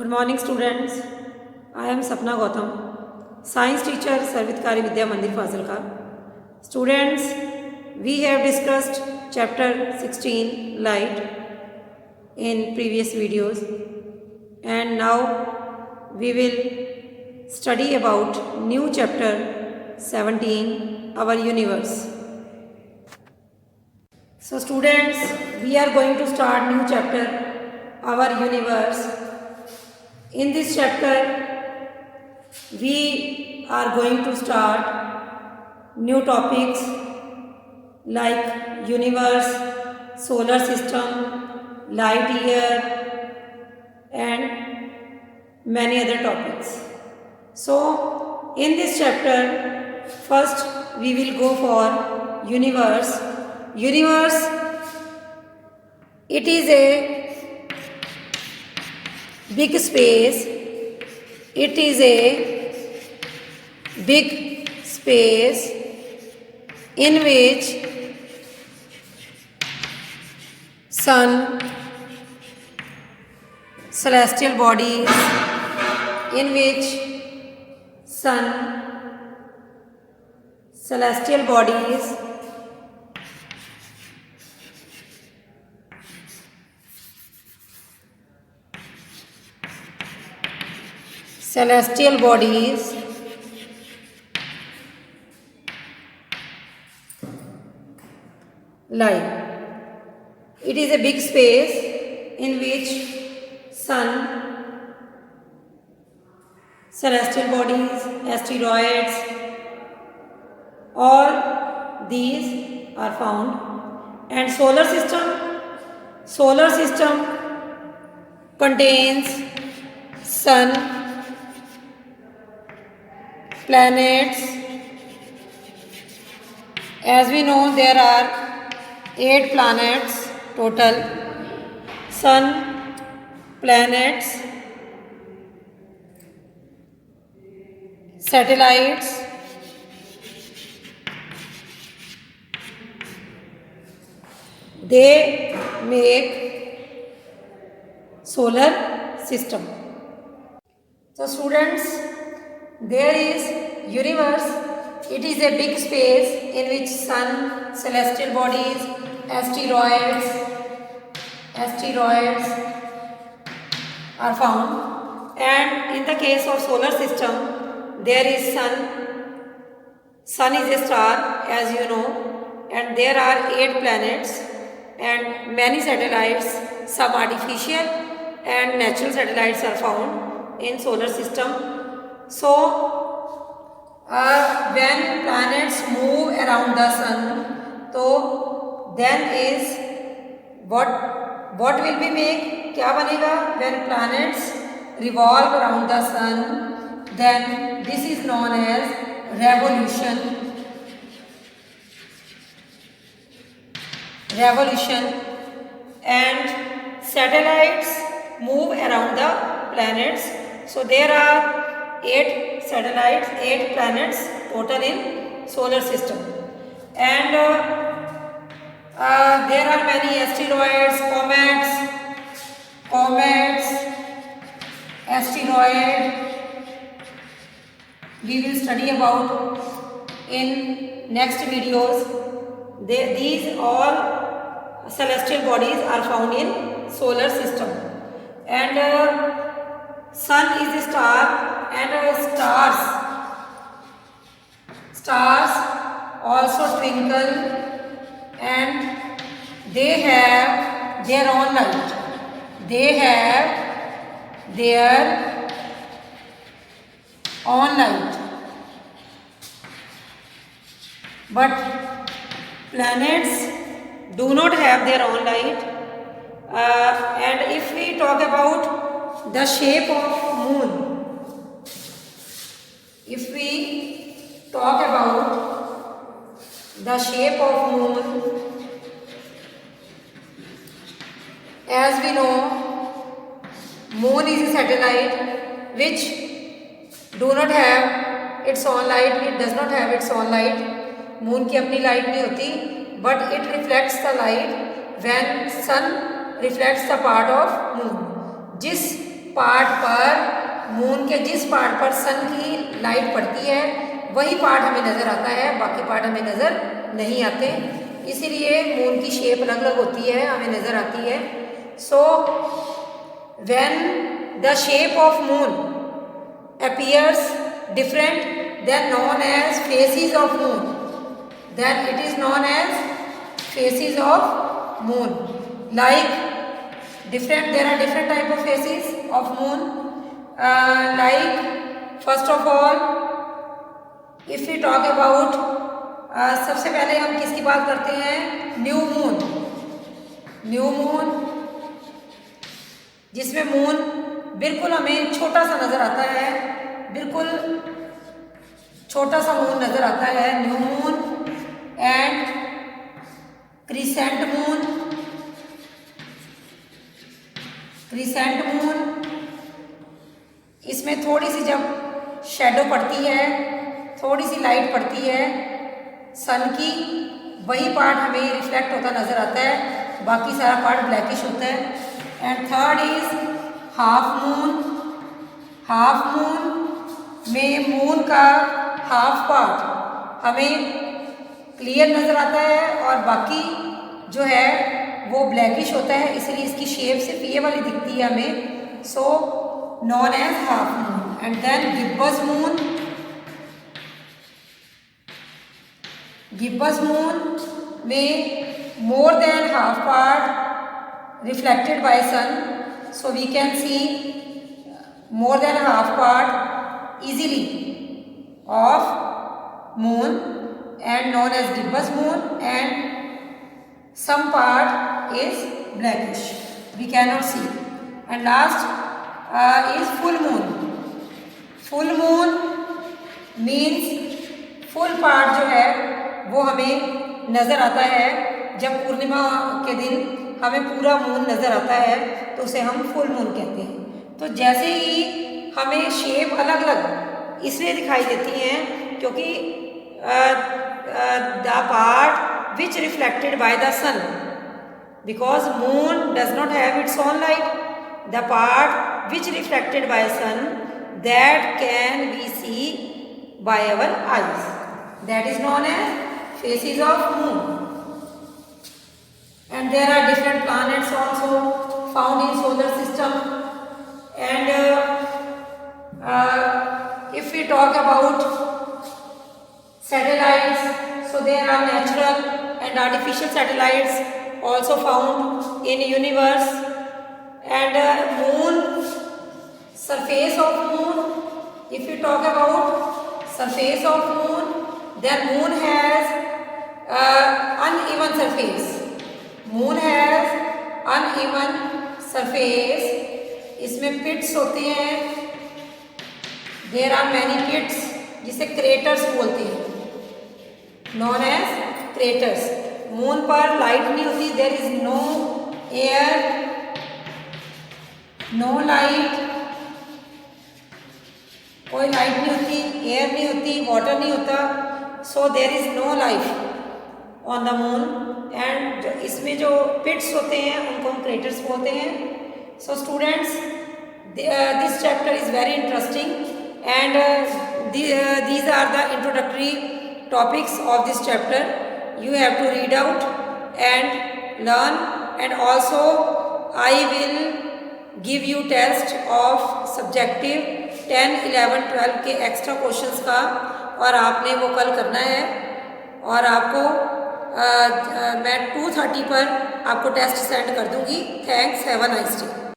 Good morning, students. I am Sapna Gautam, science teacher, Sarvitkari Vidya Mandir Fazilka. Students, we have discussed chapter 16 light in previous videos, and now we will study about new chapter 17, our universe. So students, we are going to start new chapter, our universe. In this chapter, we are going to start new topics like universe, solar system, light year, and many other topics. So, in this chapter, first we will go for universe. Universe, it is a big space. It is a big space in which sun, celestial bodies, in which sun, celestial bodies, lie. It is a big space in which sun, celestial bodies, asteroids, all these are found. And solar system contains sun, planets. As we know, there are 8 planets total: sun, planets, satellites, they make solar system. So students, there is universe. It is a big space in which sun, celestial bodies, asteroids are found. And in the case of solar system, there is sun. Sun is a star, as you know, and there are 8 planets and many satellites. Some artificial and natural satellites are found in solar system. So when planets move around the sun, so then is what will be make? क्या बनेगा? When planets revolve around the sun, then this is known as revolution, and satellites move around the planets. So there are 8 satellites, 8 planets total in solar system, and there are many asteroids, comets, asteroid. We will study about in next videos. These all celestial bodies are found in solar system, and sun is a star, and stars also twinkle, and they have their own light. They have their own light. But planets do not have their own light. And if we talk about the shape of moon, if we talk about the shape of moon, as we know, moon is a satellite which do not have its own light. It does not have its own light. Moon की अपनी light नहीं होती, but it reflects the light when sun reflects the part of moon. जिस part पर moon के जिस part पर सन की लाइट पड़ती है वही पार्ट हमें नज़र आता है, बाकी पार्ट हमें नज़र नहीं आते। इसीलिए मून की शेप अलग अलग होती है, हमें नज़र आती है। So when the shape of moon appears different then known as phases of moon, then it is known as phases of moon. Like there are different type of phases of moon. Like first of all if we talk about सबसे पहले हम किसकी बात करते हैं, new moon जिसमें moon बिल्कुल हमें छोटा सा नज़र आता है, बिल्कुल छोटा सा मून नज़र आता है, new moon and crescent moon. इसमें थोड़ी सी जब शैडो पड़ती है, थोड़ी सी लाइट पड़ती है सन की, वही पार्ट हमें रिफ्लेक्ट होता नज़र आता है, बाकी सारा पार्ट ब्लैकिश होता है। And third is half moon में मून का हाफ पार्ट हमें क्लियर नज़र आता है और बाकी जो है वो ब्लैकिश होता है, इसलिए इसकी शेप सिर्फ ये वाली दिखती है हमें। So known as half moon. And then gibbous moon में more than half part reflected by sun, so we can see more than half part easily of moon and known as gibbous moon, and some part is blackish, we cannot see. And last is full moon means full part जो है वो हमें नज़र आता है। जब पूर्णिमा के दिन हमें पूरा मून नज़र आता है तो उसे हम फुल मून कहते हैं। तो जैसे ही हमें शेप अलग अलग इसलिए दिखाई देती हैं क्योंकि the part which reflected by the sun, because moon does not have its own light, the part which reflected by sun that can we see by our eyes, that is known as phases of moon. And there are different planets also found in solar system. And if we talk about satellites, so there are natural and artificial satellites also found in universe. And moon, surface of moon, if we talk about surface of moon, then moon has uneven surface. Moon has uneven surface, इसमें पिट्स होते हैं, there are many पिट्स जिसे craters बोलते हैं, known as craters. Moon पर light नहीं होती, there is no air, no light, कोई लाइट नहीं होती, एयर नहीं होती, वाटर नहीं होता, so there is no life on the moon. And इसमें जो पिट्स होते हैं उनको हम क्रेटर्स बोलते हैं। So students, this chapter is very interesting and these are the introductory topics of this chapter. You have to read out and learn, and also I will give you test of subjective 10, 11, 12 के extra questions का, और आपने वो कल करना है। और आपको मैं 2:30 पर आपको टेस्ट सेंड कर दूंगी। Thanks, have a nice day.